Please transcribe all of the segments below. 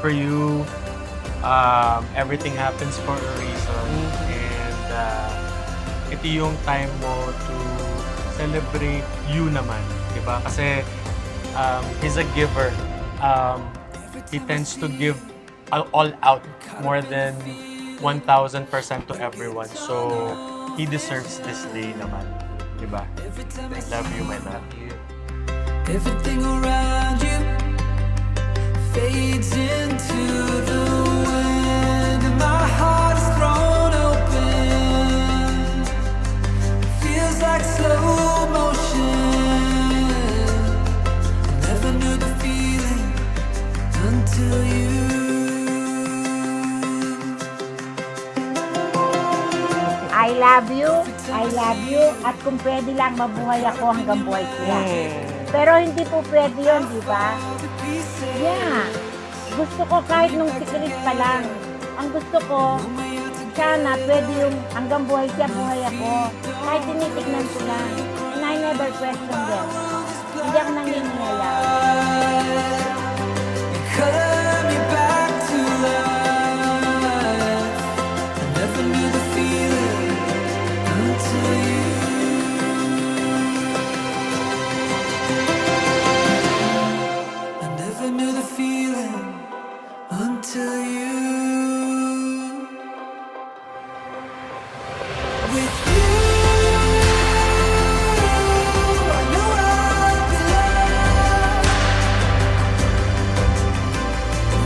for you. Everything happens for a reason. And ito yung time mo to celebrate you naman. Diba? Kasi he's a giver. He tends to give all out more than 1,000% to everyone. So, he deserves this day naman. Diba? Love you, my love. Everything around you fades into the wind, and my heart is thrown open. Feels like slow motion. I never knew the feeling until you. I love you, at kung pwede lang mabuhay ako hanggang buhay sila. Pero hindi po pwede yun, di ba? Yeah. Gusto ko kahit nung secret pa lang. Ang gusto ko, sana pwede yung hanggang buhay siya, buhay ako. Kahit tinitignan ko lang. And I never question them. Hindi ako nangingihala. Until you. With you, I know I'll be loved.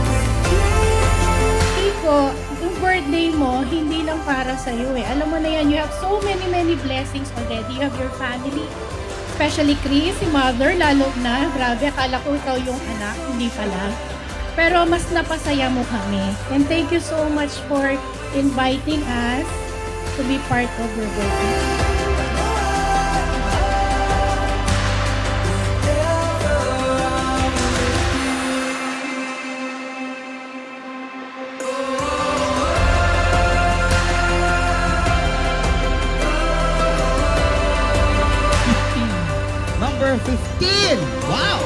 With you. Kiko, yung birthday mo, hindi lang para sa'yo eh. Alam mo na yan, you have so many blessings already. You have your family, especially Chris, si mother, lalo na. Grabe, akala ko ikaw yung anak, hindi pala. Pero mas napasaya mo kami. And thank you so much for inviting us to be part of your birthday. Number 15. Wow!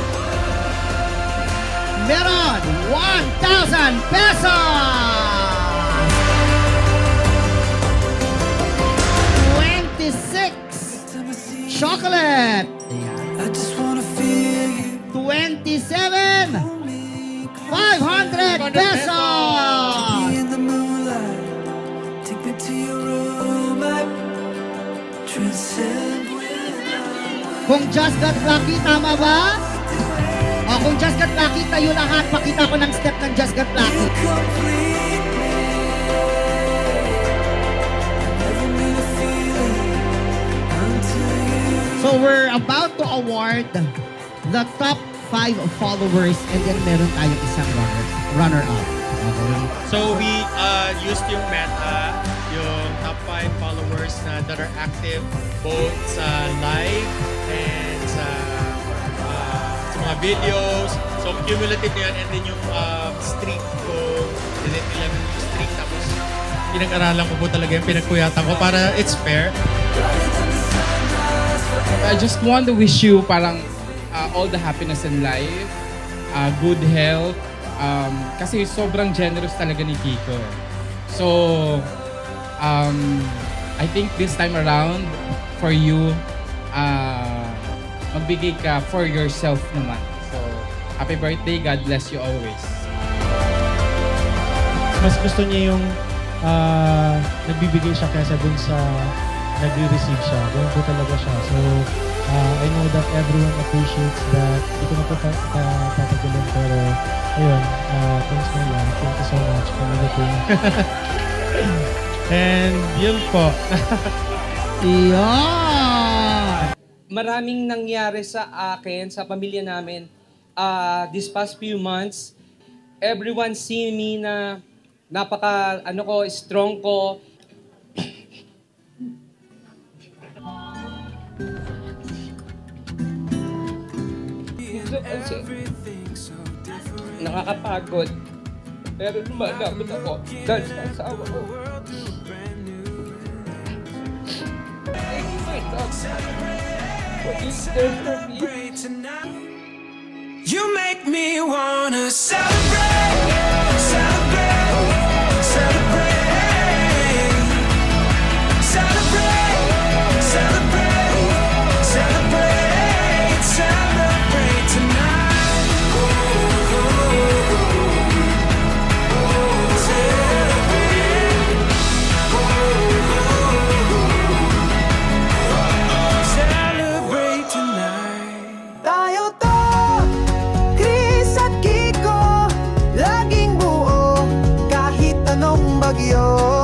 Meron 1,000 pesos! 26 chocolate! I just wanna feel you. 27 500 pesos! In the moonlight, take me to your room. I transcend with. Kung Just Got Lucky, tama ba? O kung Just Got Lucky, tayo lahat. Pakita ko ng step ng Just Got Lucky. So we're about to award the top 5 followers and then meron tayong isang runner-up. Okay? So we used yung meta, yung top 5 followers that are active both sa live and sa mga videos. So, cumulative na yan. And then yung streak ko, delete 11 yung streak. Tapos, pinag-aralan ko po talaga yung pinagkuyatan ko para it's fair. I just want to wish you parang all the happiness in life, good health, kasi sobrang generous talaga ni Kiko. So, I think this time around, for you, magbigay ka for yourself naman. So, happy birthday. God bless you always. Mas gusto niya yung nagbibigay siya kaysa dun sa nagre-receive siya. Ganun po talaga siya. So, I know that everyone appreciates that. Hindi ko na po tatagalan. Pero, ayun, thanks my love. Thank you so much for everything. And yun po. Iyon! Maraming nangyari sa akin, sa pamilya namin, this past few months. Everyone see me na napaka, strong ko. Nakakapagod. Pero lumalabot ako dahil sa asawa ko. Thank you, my God. What you did for me. You make me wanna celebrate. Baguio.